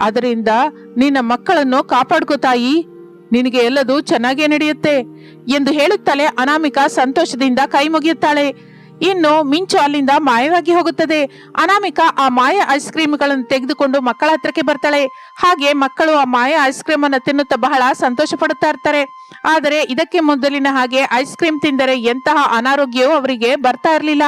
A: ಅದರಿಂದ ನಿನ್ನ ಮಕ್ಕಳನ್ನು ಕಾಪಾಡ್ಕೋ ತಾಯಿ, ನಿನಗೆ ಎಲ್ಲದೂ ಚೆನ್ನಾಗೇ ನಡೆಯುತ್ತೆ ಎಂದು ಹೇಳುತ್ತಲೇ ಅನಾಮಿಕಾ ಸಂತೋಷದಿಂದ ಕೈ ಮುಗಿಯುತ್ತಾಳೆ. ಇನ್ನು ಮಿಂಚು ಅಲ್ಲಿಂದ ಮಾಯವಾಗಿ ಹೋಗುತ್ತದೆ. ಅನಾಮಿಕಾ ಆ ಮಾಯಾ ಐಸ್ ಕ್ರೀಮ್ಗಳನ್ನು ತೆಗೆದುಕೊಂಡು ಮಕ್ಕಳ ಹತ್ರಕ್ಕೆ ಬರ್ತಾಳೆ. ಹಾಗೆ ಮಕ್ಕಳು ಆ ಮಾಯಾ ಐಸ್ ಕ್ರೀಮ್ ಅನ್ನು ತಿನ್ನುತ್ತಾ ಬಹಳ ಸಂತೋಷ ಪಡುತ್ತಾ ಇರ್ತಾರೆ. ಆದರೆ ಇದಕ್ಕೆ ಮೊದಲಿನ ಹಾಗೆ ಐಸ್ ಕ್ರೀಮ್ ತಿಂದರೆ ಎಂತಹ ಅನಾರೋಗ್ಯವೂ ಅವರಿಗೆ ಬರ್ತಾ ಇರಲಿಲ್ಲ.